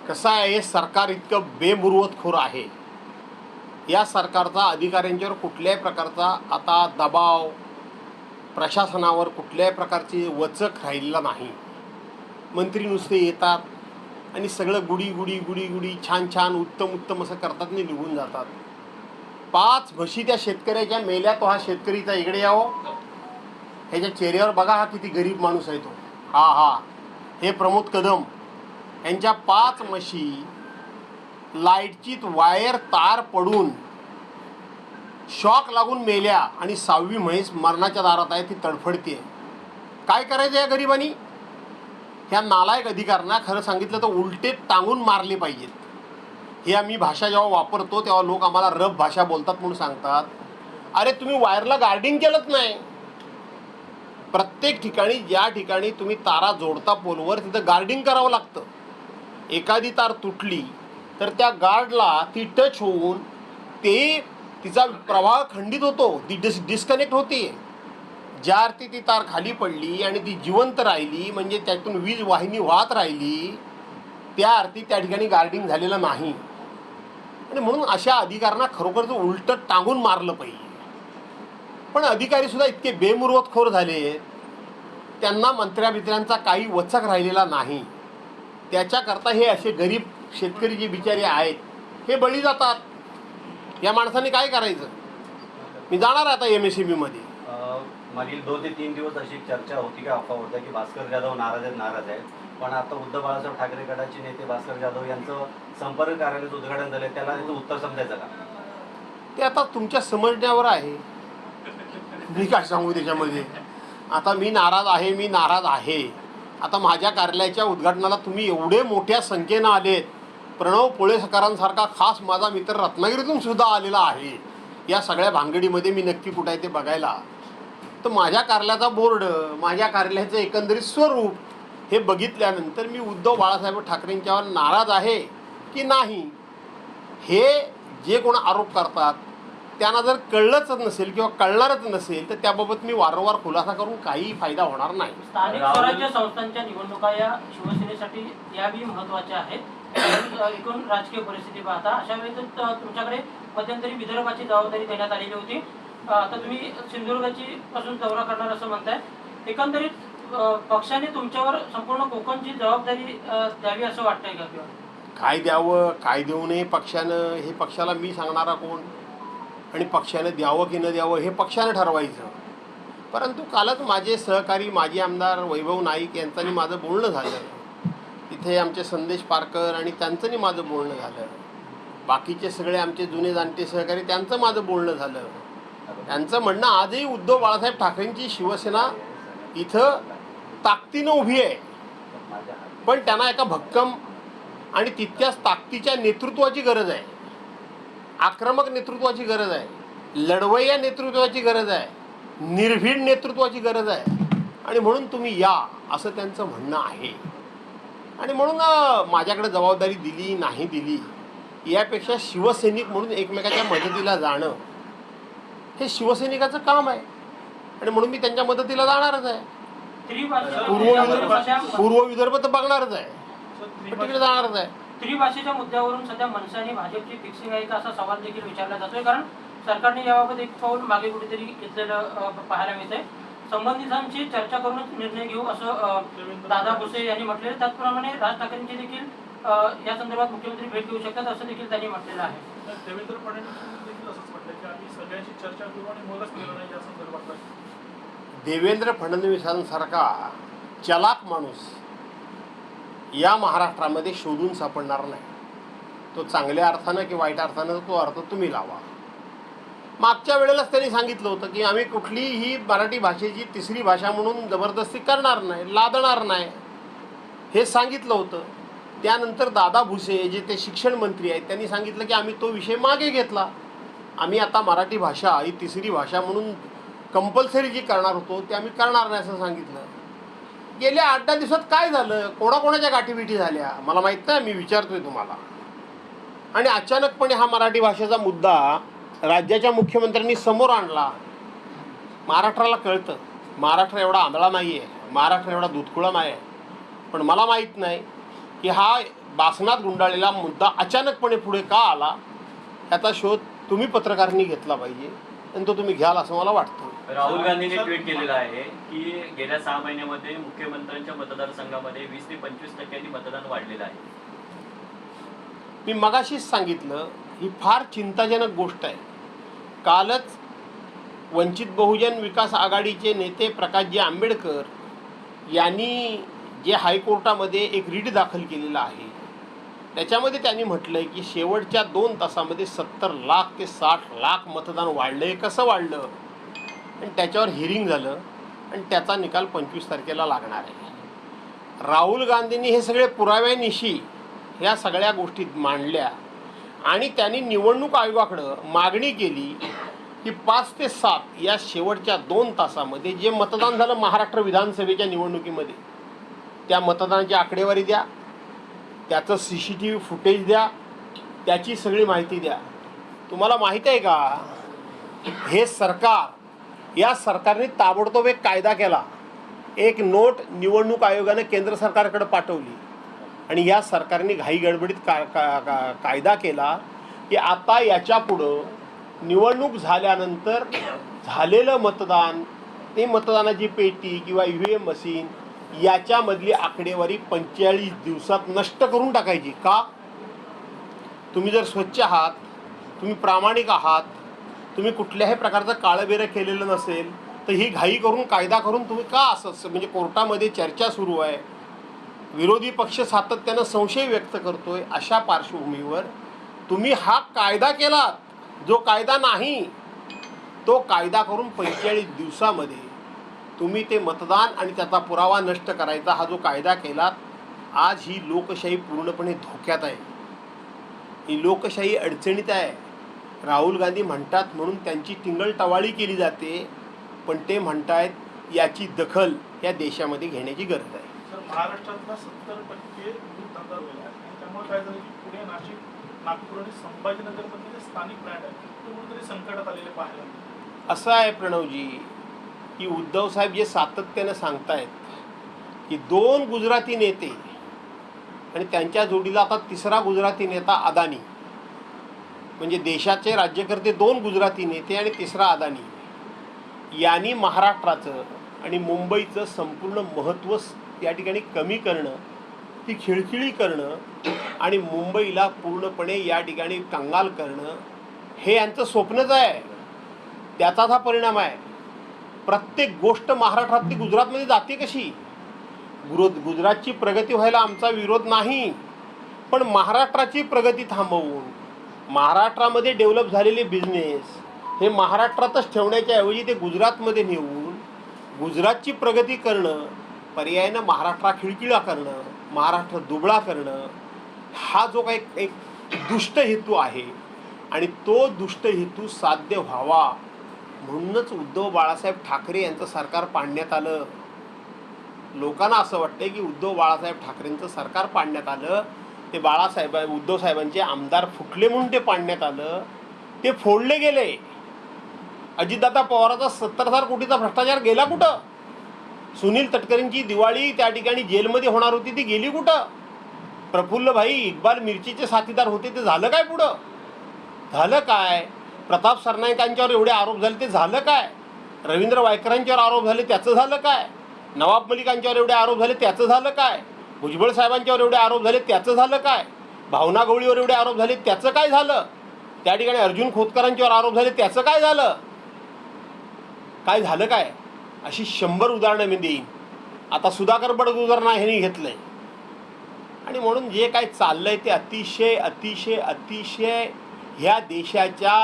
कसं आहे, हे सरकार इतकं बेमुरवतखोर आहे. या सरकारचा अधिकाऱ्यांच्यावर कुठल्याही प्रकारचा आता दबाव, प्रशासनावर कुठल्याही प्रकारची वचक राहिलेला नाही. मंत्री नुसते येतात आणि सगळं गुडी गुडी गुडी गुडी छान छान उत्तम उत्तम असं करतात आणि निघून जातात. 5 म्हशी त्या शेतकऱ्याच्या मेल्या, तो हा शेतकरीचा इकडे यावं, ह्याच्या चेहऱ्यावर बघा हा किती गरीब माणूस आहे तो. हा हे प्रमोद कदम यांच्या 5 म्हशी लाईटची वायर तार पडून शॉक लागून मेल्या आणि 6वी म्हैस मरणाच्या दारात आहे, ती तडफडते. काय करायचं या गरिबांनी? ह्या नालायक अधिकाऱ्यांना खरं सांगितलं तर उलटे टांगून मारले पाहिजेत. हे आम्ही भाषा जेव्हा वापरतो तेव्हा लोक आम्हाला रफ भाषा बोलतात म्हणून सांगतात. अरे तुम्ही वायरला गार्डिंग केलंच नाही. प्रत्येक ठिकाणी ज्या ठिकाणी तुम्ही तारा जोडता पोलवर तिथं गार्डिंग करावं लागतं. एखादी तार तुटली तर त्या गार्डला ती टच होऊन तिचा प्रवाह खंडित होतो, ती डिस्कनेक्ट होते. ज्या अर्थी ती तार खाली पडली आणि ती जिवंत राहिली म्हणजे त्यातून वीज वाहिनी वाहत राहिली, त्या अर्थी त्या ठिकाणी गार्डिंग झालेलं नाही. आणि म्हणून अशा अधिकाऱ्यांना खरोखरच उलटं टांगून मारलं पाहिजे. पण अधिकारीसुद्धा इतके बेमुरवतखोर झाले, त्यांना मंत्र्यांचा काही वचक राहिलेला नाही. त्याच्याकरता हे असे गरीब शेतकरी जे बिचारे आहेत हे बळी जातात. या माणसाने काय करायचं? मी जाणार आता MSME मध्ये. मागील 2 ते 3 दिवस अशी चर्चा होती की अफवा होत्या की भास्कर जाधव नाराज आहेत. पण आता उद्धव बाळासाहेब ठाकरे गटाचे नेते भास्कर जाधव यांचं संपर्क कार्यालयाचं उद्घाटन झालं, त्याला त्याचं उत्तर समजायचं का? ते आता तुमच्या समजण्यावर आहे. मी काय सांगू त्याच्यामध्ये? आता मी नाराज आहे. आता माझ्या कार्यालयाच्या उद्घाटनाला तुम्ही एवढे मोठ्या संख्येनं आलेत. प्रणव पोळेकरांसारखा खास माझा मित्र रत्नागिरीतून सुद्धा आलेला आहे. या सगळ्या भानगडीमध्ये मी नक्की कुठं आहे ते बघायला. तर माझ्या कार्यालयाचा बोर्ड, माझ्या कार्यालयाचं एकंदरीत स्वरूप हे बघितल्यानंतर मी उद्धव बाळासाहेब ठाकरेंच्यावर नाराज आहे की नाही, हे जे कोण आरोप करतात त्यांना जर कळलंच नसेल किंवा कळणारच नसेल तर त्याबाबत मी वारंवार खुलासा करून काही फायदा होणार नाही. स्थानिक स्वराज्य संस्थांच्या निवडणुका या शिवसेनेसाठी याही महत्त्वाच्या आहेत. एकूण राजकीय परिस्थिती पाहता अशा वेळेस तुमच्याकडे मध्यंतरी विदर्भाची जबाबदारी देण्यात आलेली होती. आता तुम्ही सिंधुदुर्गाची पासून दौरा करणार असं म्हणताय. एकंदरीत पक्षाने तुमच्यावर संपूर्ण कोकणची जबाबदारी द्यावी असं वाटतंय का? किंवा काय द्यावं काय देऊ नये पक्षानं, हे पक्षाला मी सांगणारा कोण? आणि पक्षाने द्यावं की न द्यावं हे पक्षाने ठरवायचं. परंतु कालच माझे सहकारी माजी आमदार वैभव नाईक यांचं माझं बोलणं झालं. तिथे आमचे संदेश पारकर आणि त्यांचं माझं बोलणं झालं. बाकीचे सगळे आमचे जुने जाणते सहकारी त्यांचं माझं बोलणं झालं. त्यांचं म्हणणं आजही उद्धव बाळासाहेब ठाकरेंची शिवसेना इथं ताकदीनं उभी आहे, पण त्यांना एका भक्कम आणि तितक्याच ताकदीच्या नेतृत्वाची गरज आहे. आक्रमक नेतृत्वाची गरज आहे, लढवय्या नेतृत्वाची गरज आहे, निर्भीड नेतृत्वाची गरज आहे. आणि म्हणून तुम्ही या असं त्यांचं म्हणणं आहे. आणि म्हणून माझ्याकडे जबाबदारी दिली नाही दिली यापेक्षा शिवसैनिक म्हणून एकमेकाच्या मदतीला जाणं हे शिवसैनिकाचं काम आहे. आणि म्हणून मी त्यांच्या मदतीला जाणारच आहे. पूर्व विदर्भ तर बघणारच आहे, तिकडे जाणारच आहे. त्रिभाषेच्या मुद्द्यावरून सध्या मनसे आणि भाजपची फिक्सिंग आहे का असा सवाल देखील विचारला जातोय. कारण सरकारने याबाबत एक पाऊल मागे कुठेतरी घेतलेलं पाहायला मिळतंय. संबंधितांची चर्चा करूनच निर्णय घेऊ असं दादा भुसे यांनी म्हटलेलं. त्याचप्रमाणे राज ठाकरेंची देखील या संदर्भात मुख्यमंत्री भेट घेऊ शकतात असं देखील त्यांनी म्हटलेलं आहे. देवेंद्र फडणवीस देखील असंच म्हटलं की आम्ही सगळ्यांशी चर्चा करू आणि मगच निर्णय नाही या संदर्भात. देवेंद्र फडणवीसांसारखा चलाक माणूस या महाराष्ट्रामध्ये शोधून सापडणार नाही. तो चांगल्या अर्थानं की वाईट अर्थानं तो अर्थ तुम्ही लावा. मागच्या वेळेलाच त्यांनी सांगितलं होतं की आम्ही कुठलीही मराठी भाषेची तिसरी भाषा म्हणून जबरदस्ती करणार नाही, लादणार नाही, हे सांगितलं होतं. त्यानंतर दादा भुसे जे ते शिक्षण मंत्री आहेत त्यांनी सांगितलं की आम्ही तो विषय मागे घेतला. आम्ही आता मराठी भाषा ही तिसरी भाषा म्हणून कंपल्सरी जी करणार होतो ते आम्ही करणार नाही असं सांगितलं. गेल्या 8-10 दिवसात काय झालं? कोणाकोणाच्या गाठीबिठी झाल्या मला माहीत नाही, मी विचारतोय तुम्हाला. आणि अचानकपणे हा मराठी भाषेचा मुद्दा राज्याच्या मुख्यमंत्र्यांनी समोर आणला. महाराष्ट्राला कळतं महाराष्ट्र एवढा आंधळा नाही आहे, महाराष्ट्र एवढा दूधखुळा नाही आहे. पण मला माहीत नाही की हा बासनात गुंडाळलेला मुद्दा अचानकपणे पुढे का आला याचा शोध तुम्ही पत्रकारांनी घेतला पाहिजे आणि तो तुम्ही घ्याल असं मला वाटतं. राहुल गांधींनी ट्विट केलेलं आहे की गेल्या 6 महिन्यामध्ये मुख्यमंत्र्यांच्या मतदारसंघामध्ये 20 ते 25% मतदान वाढलेलं आहे. मी मगाशीच सांगितलं, ही फार चिंताजनक गोष्ट आहे. कालच वंचित बहुजन विकास आघाडीचे नेते प्रकाशजी आंबेडकर यांनी जे हायकोर्टामध्ये एक रीट दाखल केलेला आहे त्याच्यामध्ये त्यांनी म्हटलं आहे की शेवटच्या 2 तासामध्ये 70 लाख ते 60 लाख मतदान वाढलं आहे. कसं वाढलं आणि त्याच्यावर हिअरिंग झालं आणि त्याचा निकाल 25 तारखेला लागणार आहे. राहुल गांधींनी हे सगळे पुराव्यानिशी ह्या सगळ्या गोष्टी मांडल्या आणि त्यांनी निवडणूक आयोगाकडं मागणी केली की 5 ते 7 या शेवटच्या 2 तासामध्ये जे मतदान झालं महाराष्ट्र विधानसभेच्या निवडणुकीमध्ये त्या मतदानाची आकडेवारी द्या, त्याचं CCTV फुटेज द्या, त्याची सगळी माहिती द्या. तुम्हाला माहीत आहे का, हे सरकार, या सरकारने ताबडतोब एक कायदा केला, एक नोट निवडणूक आयोगानं केंद्र सरकारकडे पाठवली आणि या सरकारने घाई गडबडीत कायदा केला की आता याच्या पुढं निवडणूक झाल्यानंतर झालेलं मतदान, ते मतदानाची पेटी किंवा EVM मशीन याच्यामधली आकडेवारी 45 दिवसात नष्ट करून टाकायची. का? तुम्ही जर स्वच्छ आहात, तुम्ही प्रामाणिक आहात, तुम्ही कुठल्याही प्रकारचं काळबेरं केलेलं नसेल तर ही घाई करून कायदा करून तुम्ही का असं, म्हणजे कोर्टामध्ये चर्चा सुरू आहे, विरोधी पक्ष सातत्यानं संशय व्यक्त करतोय, अशा पार्श्वभूमीवर तुम्ही हा कायदा केलात, जो कायदा नाही तो कायदा करून 45 दिवसामध्ये तुम्ही ते मतदान आणि त्याचा पुरावा नष्ट करायचा हा जो कायदा केलात, आज ही लोकशाही पूर्णपणे धोक्यात आहे, ही लोकशाही अडचणीत आहे. राहुल गांधी म्हणतात म्हणून त्यांची टिंगलटवाळी केली जाते, पण ते म्हणतायत याची दखल या देशामध्ये घेण्याची गरज आहे. सर, महाराष्ट्रातला 70% दूध धंदा झालेला आहे आणि त्यामुळे काय झालं की पुणे, नाशिक, नागपूर आणि संभाजीनगरमधले जे स्थानिक ब्रँड आहेत ते कुठेतरी संकटात आलेले पाहायला मिळतात. असं आहे प्रणवजी की उद्धव साहेब जे सातत्यानं सांगतायत की 2 गुजराती नेते आणि त्यांच्या जोडीला आता 3रा गुजराती नेता अदानी, म्हणजे देशाचे राज्यकर्ते 2 गुजराती नेते आणि 3रा अदानी, यांनी महाराष्ट्राचं आणि मुंबईचं संपूर्ण महत्त्व या ठिकाणी कमी करणं, ती खिळखिळी करणं आणि मुंबईला पूर्णपणे या ठिकाणी कंगाल करणं हे यांचं स्वप्नच आहे. त्याचाच हा परिणाम आहे. प्रत्येक गोष्ट महाराष्ट्रातली गुजरातमध्ये जाते कशी? गुजरातची प्रगती व्हायला आमचा विरोध नाही, पण महाराष्ट्राची प्रगती थांबवून महाराष्ट्रामध्ये डेव्हलप झालेले बिझनेस हे महाराष्ट्रातच ठेवण्याच्या ऐवजी ते गुजरातमध्ये नेऊन गुजरातची प्रगती करणं, पर्यायानं महाराष्ट्र खिळखिळा करणं, महाराष्ट्र दुबळा करणं, हा जो काही एक दुष्ट हेतू आहे आणि तो दुष्ट हेतू साध्य व्हावा म्हणूनच उद्धव बाळासाहेब ठाकरे यांचं सरकार पाडण्यात आलं. लोकांना असं वाटतं की उद्धव बाळासाहेब ठाकरेंचं सरकार पाडण्यात आलं, ते उद्धव साहेबांचे आमदार फुटले म्हणून ते पाडण्यात आलं, ते फोडले गेले. अजितदादा पवाराचा 70,000 कोटीचा भ्रष्टाचार गेला कुठं? सुनील तटकरेंची दिवाळी त्या ठिकाणी जेलमध्ये होणार होती, ती गेली कुठं? प्रफुल्लभाई इक्बाल मिरचीचे साथीदार होते, ते झालं काय? पुढं झालं काय? प्रताप सरनाईकांच्यावर एवढे आरोप झाले, ते झालं काय? रवींद्र वायकरांच्यावर आरोप झाले, त्याचं झालं काय? नवाब मलिकांच्यावर एवढे आरोप झाले, त्याचं झालं काय? भुजबळ साहेबांच्यावर एवढे आरोप झाले, त्याचं झालं काय? भावना गवळीवर एवढे आरोप झाले, त्याचं काय झालं? त्या ठिकाणी अर्जुन खोतकरांच्यावर आरोप झाले, त्याचं काय झालं? काय झालं काय? अशी 100 उदाहरणं मी देईन. आता सुधाकर बडगुजरना ह्यांनी घेतलं आहे आणि म्हणून जे काय चाललं आहे ते अतिशय अतिशय अतिशय ह्या देशाच्या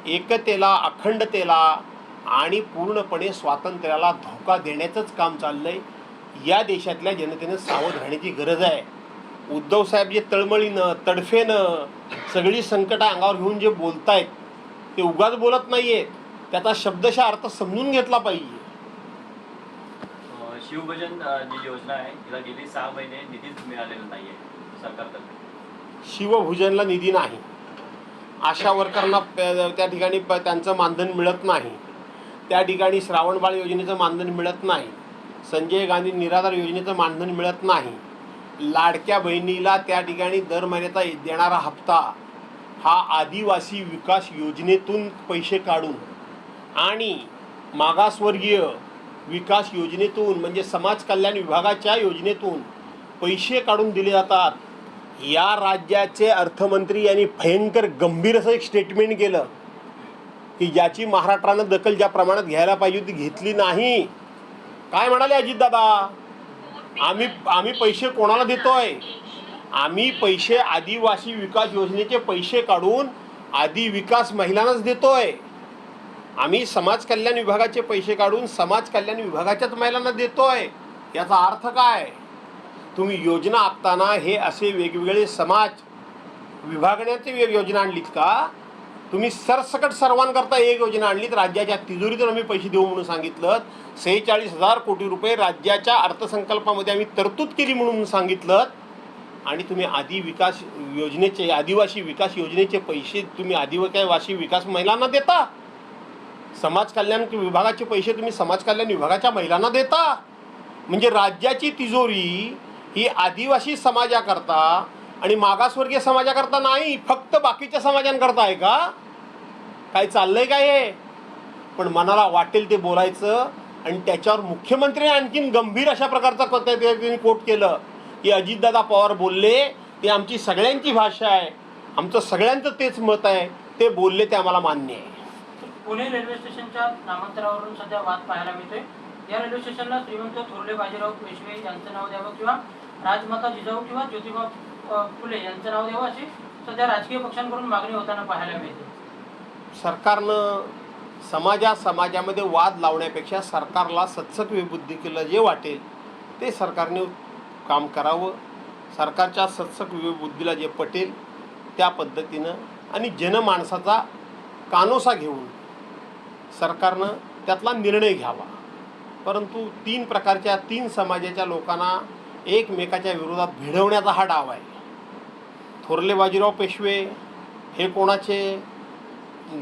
एकतेला, अखंडतेला आणि पूर्णपणे स्वातंत्र्याला धोका देण्याचंच काम चाललं आहे. या देशातल्या जनतेनं सावध राहण्याची गरज आहे. उद्धव साहेब जे तळमळीनं, तडफेनं सगळी संकटं अंगावर घेऊन जे बोलतायत ते उगाच बोलत नाही आहेत, त्याचा शब्दशः अर्थ समजून घेतला पाहिजे. शिवभोजन जी योजना आहे तिला गेली 6 महिने निधीच मिळालेला नाही आहे सरकारतर्फे. शिवभोजनला निधी नाही, आशा वर्करना त्या ठिकाणी त्यांचं मानधन मिळत नाही, त्या ठिकाणी श्रावणबाळ योजनेचं मानधन मिळत नाही, संजय गांधी निराधार योजनेचं मानधन मिळत नाही, लाडक्या बहिणीला त्या ठिकाणी दर महिन्याचा देणारा हप्ता हा आदिवासी विकास योजनेतून पैसे काढून आणि मागासवर्गीय विकास योजनेतून म्हणजे समाज कल्याण विभागाच्या योजनेतून पैसे काढून दिले जातात. या राज्याचे अर्थमंत्री यांनी भयंकर गंभीर असं एक स्टेटमेंट केलं की ज्याची महाराष्ट्रानं दखल ज्या प्रमाणात घ्यायला पाहिजे ती घेतली नाही. काय म्हणाले अजितदादा, आम्ही पैसे कोणाला देतोय? आम्ही पैसे आदिवासी विकास योजनेचे पैसे काढून आदि विकास महिलांनाच देतोय. आम्ही समाज कल्याण विभागाचे पैसे काढून समाज कल्याण विभागाच्याच महिलांना देतोय. याचा अर्थ काय? तुम्ही योजना आखताना हे असे वेगवेगळे समाज विभागण्याची योजना आणलीत का? तुम्ही सरसकट सर्वांकरता एक योजना आणलीत. राज्याच्या तिजोरीतून आम्ही पैसे देऊ म्हणून सांगितलं. 46,000 कोटी रुपये राज्याच्या अर्थसंकल्पामध्ये आम्ही तरतूद केली म्हणून सांगितलं. आणि तुम्ही आदिवासी विकास योजनेचे पैसे तुम्ही आदिवासी विकास महिलांना देता. समाज कल्याण विभागाचे पैसे तुम्ही समाज कल्याण विभागाच्या महिलांना देता. म्हणजे राज्याची तिजोरी ही आदिवासी समाजाकरता आणि मागासवर्गीय समाजाकरता नाही, फक्त बाकीच्या समाजांकरता आहे का? काय चाललंय काय हे? पण मनाला वाटेल ते बोलायचं. आणि त्याच्यावर मुख्यमंत्र्यांनी आणखीन गंभीर अशा प्रकारचा त्यांनी कोट केलं की अजितदादा पवार बोलले ते आमची सगळ्यांची भाषा आहे, आमचं सगळ्यांचं तेच मत आहे, ते बोलले ते आम्हाला मान्य आहे. पुणे रेल्वे स्टेशनच्या नामांतरावरून सध्या वाद पाहायला मिळतोय. या रेल्वे स्टेशनला श्रीमंत थोरले बाजीराव पेशवे यांचं नाव द्यावं किंवा राजमाता जिजाऊ किंवा ज्योतिबा फुले यांचं नाव द्यावं अशी सध्या राजकीय पक्षांकडून मागणी होताना पाहायला मिळते. सरकारनं समाजामध्ये वाद लावण्यापेक्षा सरकारला सत्सक विबुद्धीला जे वाटेल ते सरकारने काम करावं. सरकारच्या सत्सक विबुद्धीला जे पटेल त्या पद्धतीनं आणि जनमानसाचा कानोसा घेऊन सरकारनं त्यातला निर्णय घ्यावा. परंतु 3 समाजाच्या लोकांना एकमेकाच्या विरोधात भिडवण्याचा हा डाव आहे. थोरले बाजीराव पेशवे हे कोणाचे?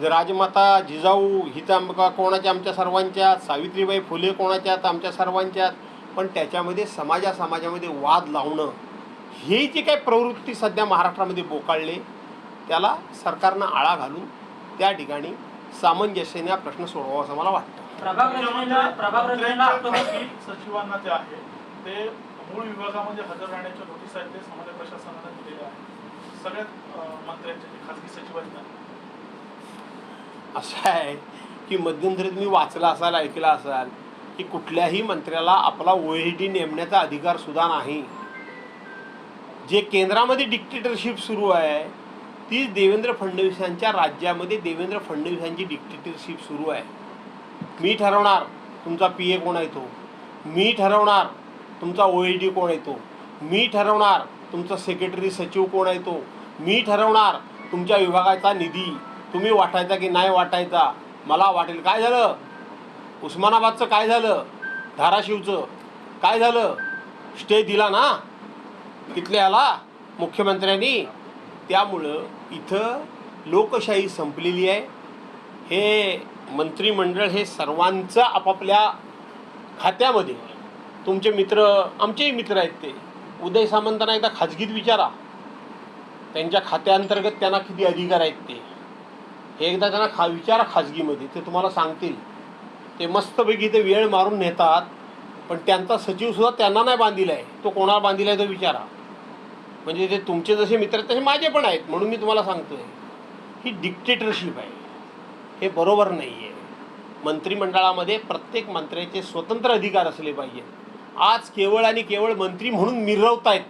राजमाता जिजाऊ हिचा कोणाच्या? आमच्या सर्वांच्या. सावित्रीबाई फुले कोणाच्यात? आमच्या सर्वांच्यात. पण त्याच्यामध्ये समाजामध्ये वाद लावणं ही जी काही प्रवृत्ती सध्या महाराष्ट्रामध्ये बोकाळले त्याला सरकारनं आळा घालून त्या ठिकाणी सामंजस्याने हा प्रश्न सोडवावा असं मला वाटतं. प्रभाग रचनेला सचिवांना जे आहे ते मूळ विभागामध्ये हजर राहण्याच्या नोटीस आहेत ते समाज प्रशासनाने दिलेल्या आहेत सगळ्यात मंत्र्यांच्या जे खासगी सचिवांना. असं आहे की मध्यंतरी तुम्ही वाचलं असाल, ऐकलं असाल की कुठल्याही मंत्र्याला आपला OID नेमण्याचा अधिकार सुद्धा नाही. जे केंद्रामध्ये डिक्टेटरशिप सुरू आहे ती देवेंद्र फडणवीसांच्या राज्यामध्ये देवेंद्र फडणवीसांची डिक्टेटरशिप सुरू आहे. मी ठरवणार तुमचा PA कोण आहे तो, मी ठरवणार तुमचा OID कोण आहे तो, मी ठरवणार तुमचा सेक्रेटरी सचिव कोण आहे तो, मी ठरवणार तुमच्या विभागाचा निधी तुम्ही वाटायचा की नाही वाटायचा, मला वाटेल. काय झालं? उस्मानाबादचं काय झालं? धाराशिवचं काय झालं? स्टे दिला ना तिथल्याला मुख्यमंत्र्यांनी. त्यामुळं इथं लोकशाही संपलेली आहे. हे मंत्रिमंडळ हे सर्वांचं आपापल्या खात्यामध्ये, तुमचे मित्र आमचेही मित्र आहेत ते उदय सामंतांना एकदा खाजगीत विचारा त्यांच्या खात्याअंतर्गत त्यांना किती अधिकार आहेत ते. हे एकदा त्यांना विचारा खाजगीमध्ये, ते तुम्हाला सांगतील. ते मस्तपैकी ते वेळ मारून नेतात पण त्यांचा सचिवसुद्धा त्यांना नाही बांधिला आहे. तो कोणाला बांधिला आहे तो विचारा. म्हणजे ते तुमचे जसे मित्र आहेत तसे माझे पण आहेत. म्हणून मी तुम्हाला सांगतो आहे ही डिक्टेटरशिप आहे, हे बरोबर नाही आहे. मंत्रिमंडळामध्ये प्रत्येक मंत्र्याचे स्वतंत्र अधिकार असले पाहिजेत. आज केवळ आणि केवळ मंत्री म्हणून मिरवतायत,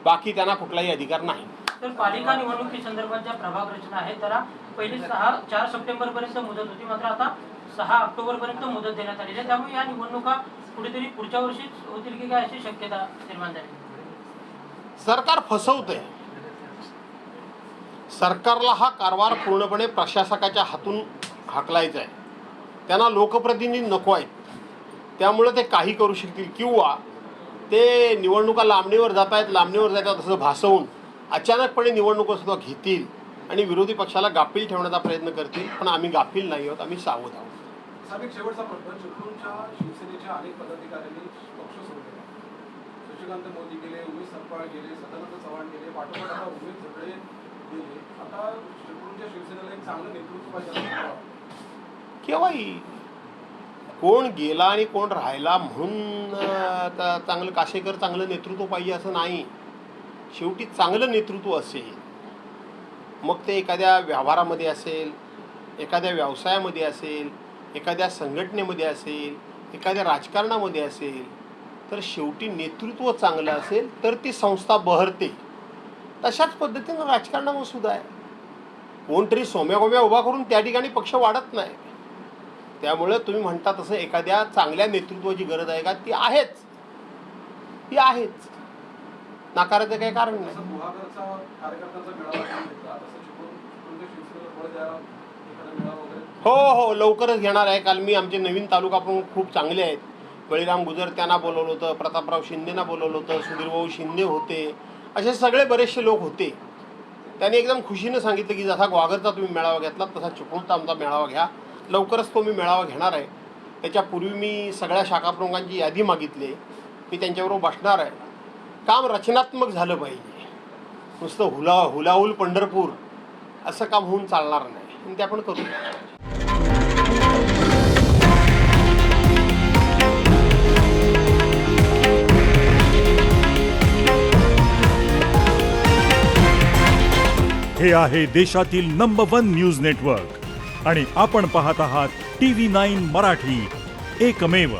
बाकी त्यांना कुठलाही अधिकार नाही. तर पालिका निवडणुकीसंदर्भात ज्या प्रभाग रचना आहेत त्याला पहिली 4 सप्टेंबरपर्यंत मुदत होती, मात्र आता 6 ऑक्टोबरपर्यंत मुदत देण्यात आलेली आहे. त्यामुळे या निवडणुका कुठेतरी पुढच्या वर्षीच होतील की काय अशी शक्यता निर्माण झाली. सरकार फसवतंय. सरकारला हा कारभार पूर्णपणे प्रशासकाच्या हातून हाकलायचा आहे. त्यांना लोकप्रतिनिधी नको आहेत, त्यामुळे ते काही करू शकतील किंवा ते निवडणुका लांबणीवर जात आहेत असं भासवून अचानकपणे निवडणुका सुद्धा घेतील आणि विरोधी पक्षाला गाफील ठेवण्याचा प्रयत्न करतील. पण आम्ही गाफील नाही आहोत, आम्ही सावध आहोत. साहेब, शेवटचा प्रश्न. चिपळूणच्या शिवसेनेच्या अनेक पदाधिकाऱ्यांनी पक्ष सोडलेला. चंद्रकांत मोदी गेले, उमेश सपकाळ गेले, सदानंद चव्हाण गेले, पाठोपाठ आता उमेश झगडे गेले. आता चिपळूणच्या शिवसेनेला एक चांगलं नेतृत्व पाहिजे असं मला वाटतं. केव्हाही कोण गेला आणि कोण राहिला म्हणून चांगलं काशेकर चांगलं नेतृत्व पाहिजे असं नाही. शेवटी चांगलं नेतृत्व असेल, मग ते एखाद्या व्यवहारामध्ये असेल, एखाद्या व्यवसायामध्ये असेल, एखाद्या संघटनेमध्ये असेल, एखाद्या राजकारणामध्ये असेल, तर शेवटी नेतृत्व चांगलं असेल तर ती संस्था बहरते. तशाच पद्धतीनं राजकारणामध्ये सुद्धा आहे. कोणतरी सोम्यागोम्या उभा करून त्या ठिकाणी पक्ष वाढत नाही. त्यामुळे तुम्ही म्हणता तसं एखाद्या चांगल्या नेतृत्वाची गरज आहे का? ती आहेच, ती आहेच, नाकारायचं काही कारण नाही. जसं गुहागरचा कार्यकर्त्यांचा मेळावा घेतला, तसं चिपळूणच्या शिवसेनेला पुढे द्यायला एखादा मेळावा वगैरे. हो, लवकरच घेणार आहे. काल मी आमचे नवीन तालुका प्रमुख खूप चांगले आहेत, बळीराम गुजर त्यांना बोलवलं होतं, प्रतापराव शिंदेना बोलवलं होतं, सुधीरभाऊ शिंदे होते, असे सगळे बरेचसे लोक होते. त्यांनी एकदम खुशीनं सांगितलं की जसा ग्वागरचा तुम्ही मेळावा घेतला तसा चिपळूणचा आमचा मेळावा घ्या. लवकरच तो मी मेळावा घेणार आहे. त्याच्यापूर्वी मी सगळ्या शाखा प्रमुखांची यादी मागितली, मी त्यांच्याबरोबर बसणार आहे. काम रचनात्मक झालं पाहिजे, नुसतं हुलाहुल पंढरपूर असं काम होऊन चालणार नाही, आणि ते आपण करू. हे आहे देशातील नंबर 1 न्यूज नेटवर्क आणि आपण पाहत आहात TV9 मराठी, एकमेव.